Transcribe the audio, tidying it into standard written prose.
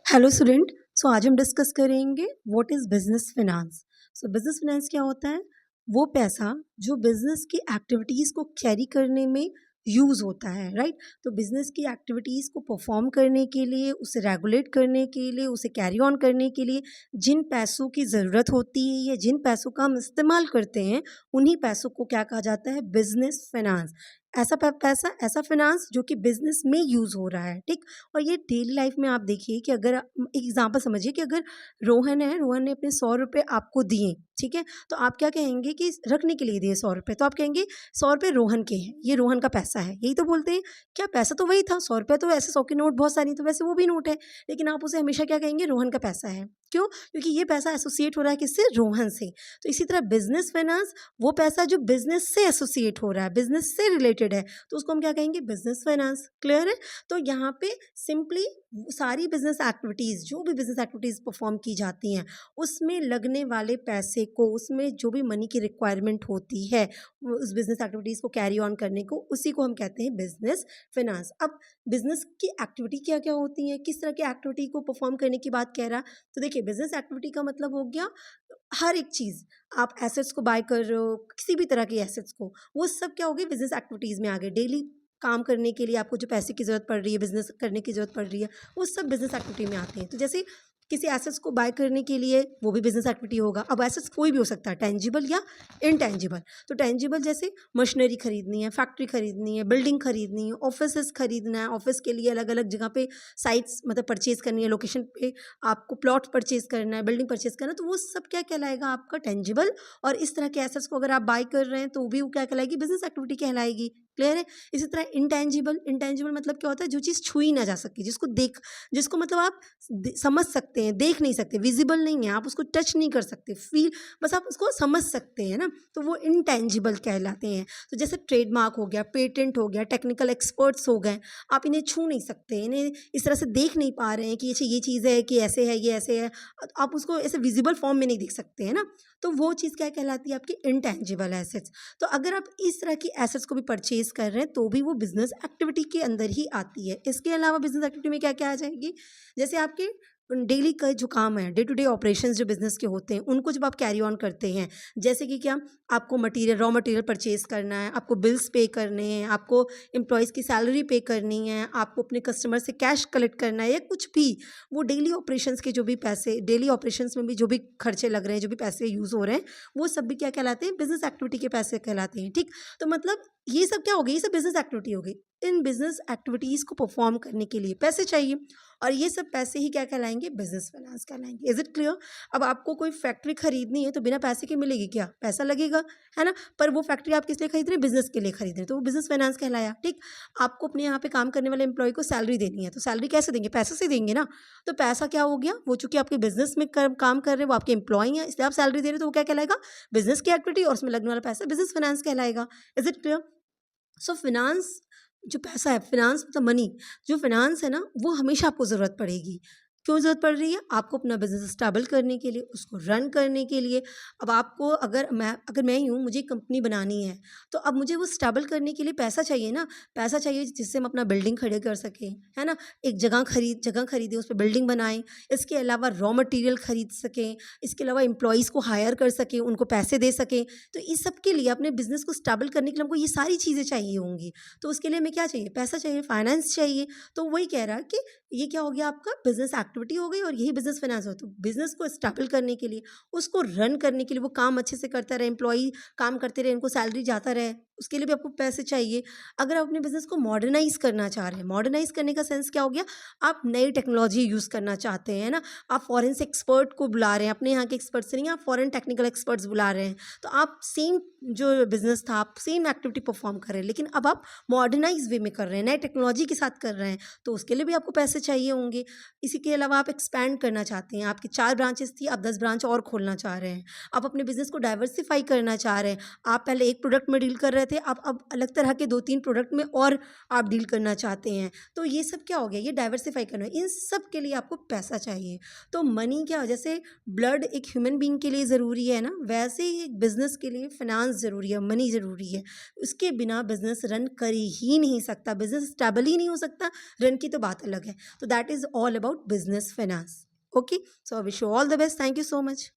Hello student. सो आज हम discuss करेंगे what is business finance. So business finance क्या होता है? वो पैसा जो बिजनेस की एक्टिविटीज़ को कैरी करने में यूज़ होता है, राइट? तो बिजनेस की एक्टिविटीज़ को परफॉर्म करने के लिए, उसे रेगुलेट करने के लिए, उसे कैरी ऑन करने के लिए जिन पैसों की ज़रूरत होती है या जिन पैसों का हम इस्तेमाल करते हैं, उन्हीं पैसों को क्या कहा जाता है? Business finance. ऐसा फाइनेंस जो कि बिजनेस में यूज़ हो रहा है, ठीक? और ये डेली लाइफ में आप देखिए कि अगर एक एग्जांपल समझिए कि अगर रोहन ने अपने 100 रुपये आपको दिए, ठीक है? तो आप क्या कहेंगे कि रखने के लिए दिए 100 रुपये, तो आप कहेंगे 100 रुपये रोहन के हैं, ये रोहन का पैसा है, यही तो बोलते हैं। क्या पैसा तो वही था 100 रुपये, तो ऐसे 100 के नोट बहुत सारी, तो वैसे वो भी नोट है, लेकिन आप उसे हमेशा क्या कहेंगे? रोहन का पैसा है। क्यों? क्योंकि ये पैसा एसोसिएट हो रहा है किससे? रोहन से। तो इसी तरह बिजनेस फाइनेंस वो पैसा जो बिजनेस से एसोसिएट हो रहा है, बिजनेस से रिलेटेड है, तो उसको हम क्या कहेंगे? Business finance. क्लियर है? तो यहाँ पे सिंपली सारी बिजनेस एक्टिविटीज़, जो भी बिजनेस एक्टिविटीज़ परफॉर्म की जाती हैं, उसमें लगने वाले पैसे को, उसमें जो भी मनी की रिक्वायरमेंट होती है उस बिजनेस एक्टिविटीज़ को कैरी ऑन करने को, उसी को हम कहते हैं बिजनेस फाइनेंस। अब बिजनेस की एक्टिविटी क्या क्या होती हैं, किस तरह की एक्टिविटी को परफॉर्म करने की बात कह रहा, तो देखिए बिजनेस एक्टिविटी का मतलब हो गया हर एक चीज़। आप एसेट्स को बाय कर रहे हो, किसी भी तरह की एसेट्स को, वो सब क्या हो गई? बिजनेस एक्टिविटीज़ में आ गए। डेली काम करने के लिए आपको जो पैसे की ज़रूरत पड़ रही है, बिज़नेस करने की ज़रूरत पड़ रही है, वो सब बिज़नेस एक्टिविटी में आते हैं। तो जैसे किसी एसेट्स को बाय करने के लिए वो भी बिज़नेस एक्टिविटी होगा। अब एसेट्स कोई भी हो सकता है, टेंजिबल या इनटेंजिबल। तो टेंजिबल जैसे मशीनरी खरीदनी है, फैक्ट्री खरीदनी है, बिल्डिंग खरीदनी है, ऑफिसेज़ खरीदना है, ऑफिस के लिए अलग-अलग जगह पे साइट्स मतलब परचेज़ करनी है, लोकेशन पे आपको प्लॉट परचेज़ करना है, बिल्डिंग परचेज़ करना है, तो वो सब क्या कहलाएगा? आपका टेंजिबल। और इस तरह के एसेट्स को अगर आप बाय कर रहे हैं, तो भी वो क्या कहलाएगी? बिज़नेस एक्टिविटी कहलाएगी। क्लियर है? इसी तरह इंटेंजिबल, इंटेंजिबल मतलब क्या होता है? जो चीज़ छुई ना जा सके, जिसको मतलब आप समझ सकते हैं, देख नहीं सकते, विजिबल नहीं है, आप उसको टच नहीं कर सकते, फील, बस आप उसको समझ सकते हैं ना, तो वो इंटेंजिबल कहलाते हैं। तो जैसे ट्रेडमार्क हो गया, पेटेंट हो गया, टेक्निकल एक्सपर्ट्स हो गए, आप इन्हें छू नहीं सकते, इन्हें इस तरह से देख नहीं पा रहे हैं कि अच्छा ये चीज़ है, कि ऐसे है, ये ऐसे है, आप उसको ऐसे विजिबल फॉर्म में नहीं देख सकते हैं ना, तो वो चीज़ क्या कहलाती है? आपकी इंटेंजिबल एसेट्स। तो अगर आप इस तरह की एसेट्स को भी परचेज कर रहे हैं, तो भी वो बिजनेस एक्टिविटी के अंदर ही आती है। इसके अलावा बिजनेस एक्टिविटी में क्या क्या आ जाएगी? जैसे आपके डेली का जो काम है, डे टू डे ऑपरेशंस जो बिजनेस के होते हैं, उनको जब आप कैरी ऑन करते हैं, जैसे कि क्या, आपको मटेरियल, रॉ मटेरियल परचेज करना है, आपको बिल्स पे करने हैं, आपको एम्प्लॉयज़ की सैलरी पे करनी है, आपको अपने कस्टमर से कैश कलेक्ट करना है, या कुछ भी, वो डेली ऑपरेशंस के जो भी पैसे, डेली ऑपरेशंस में भी जो भी खर्चे लग रहे हैं, जो भी पैसे यूज़ हो रहे हैं, वो सब भी क्या कहलाते हैं? बिजनेस एक्टिविटी के पैसे कहलाते हैं। ठीक? तो मतलब ये सब क्या हो गई? ये सब बिजनेस एक्टिविटी हो गई। इन बिजनेस एक्टिविटीज़ को परफॉर्म करने के लिए पैसे चाहिए, और ये सब पैसे ही क्या कहलाएंगे? बिजनेस फाइनेंस कहलाएंगे। Is it clear? अब आपको कोई फैक्ट्री खरीदनी है, तो बिना पैसे के मिलेगी क्या? पैसा लगेगा, है ना? पर वो फैक्ट्री आप किस लिए खरीद रहे हैं? बिजनेस के लिए खरीद रहे हैं, तो वो बिजनेस फाइनेंस कहलाया। ठीक? आपको अपने यहाँ पे काम करने वाले एम्प्लॉय को सैलरी देनी है, तो सैलरी कैसे देंगे? पैसे से देंगे ना। तो पैसा क्या हो गया? वो चूंकि आपके बिजनेस में काम कर रहे हैं, वो आपके एम्प्लॉय हैं, इसलिए आप सैलरी दे रहे हो, तो वो क्या कहलाएगा? बिजनेस की एक्टिविटी, और उसमें लगने वाला पैसा बिजनेस फाइनेंस कहलाएगा। Is it clear? So finance, जो पैसा है, फिनांस मतलब मनी, जो फिनांस है ना, वो हमेशा आपको ज़रूरत पड़ेगी। क्यों ज़रूरत पड़ रही है? आपको अपना बिजनेस स्टेबल करने के लिए, उसको रन करने के लिए। अब आपको, अगर मैं ही हूँ, मुझे एक कंपनी बनानी है, तो अब मुझे वो स्टेबल करने के लिए पैसा चाहिए ना। पैसा चाहिए जिससे हम अपना बिल्डिंग खड़े कर सकें, है ना? एक जगह खरीदें, उस पर बिल्डिंग बनाएं, इसके अलावा रॉ मटेरियल खरीद सकें, इसके अलावा एम्प्लॉयज़ को हायर कर सकें, उनको पैसे दे सकें। तो इस सब के लिए, अपने बिजनेस को स्टेबल करने के लिए हमको ये सारी चीज़ें चाहिए होंगी। तो उसके लिए हमें क्या चाहिए? पैसा चाहिए, फाइनेंस चाहिए। तो वही कह रहा है कि ये क्या हो गया? आपका बिजनेस एक्टिविटी हो गई, और यही बिजनेस फाइनेंस हो। तो बिजनेस को स्टेबल करने के लिए, उसको रन करने के लिए, वो काम अच्छे से करता रहे, एम्प्लॉई काम करते रहे, उनको सैलरी जाता रहे, उसके लिए भी आपको पैसे चाहिए। अगर आप अपने बिजनेस को मॉडर्नाइज करना चाह रहे हैं, मॉडर्नाइज करने का सेंस क्या हो गया? आप नई टेक्नोलॉजी यूज़ करना चाहते हैं ना, आप फॉरेन से एक्सपर्ट को बुला रहे हैं, अपने यहाँ के एक्सपर्ट से नहीं, आप फॉरेन टेक्निकल एक्सपर्ट्स बुला रहे हैं। तो आप सेम जो बिजनेस था, आप सेम एक्टिविटी परफॉर्म कर रहे हैं, लेकिन अब आप मॉडर्नाइज वे में कर रहे हैं, नए टेक्नोलॉजी के साथ कर रहे हैं, तो उसके लिए भी आपको पैसे चाहिए होंगे। इसी के अलावा आप एक्सपैंड करना चाहते हैं, आपकी 4 ब्रांचेस थी, आप 10 ब्रांच और खोलना चाह रहे हैं। आप अपने बिजनेस को डाइवर्सिफाई करना चाह रहे हैं। आप पहले एक प्रोडक्ट में डील कर रहे रहे थे, आप अब अलग तरह के 2-3 प्रोडक्ट में और आप डील करना चाहते हैं। तो ये सब क्या हो गया, ये डाइवर्सिफ़ाई करना है। इन सब के लिए आपको पैसा चाहिए। तो मनी क्या, जैसे ब्लड एक ह्यूमन बीइंग के लिए ज़रूरी है ना, वैसे ही एक बिज़नेस के लिए फ़ाइनेंस ज़रूरी है, मनी ज़रूरी है। उसके बिना बिज़नेस रन कर ही नहीं सकता, बिज़नेस स्टेबल ही नहीं हो सकता, रन की तो बात अलग है। तो that is all about business finance. Okay, so I wish you all the best. Thank you so much.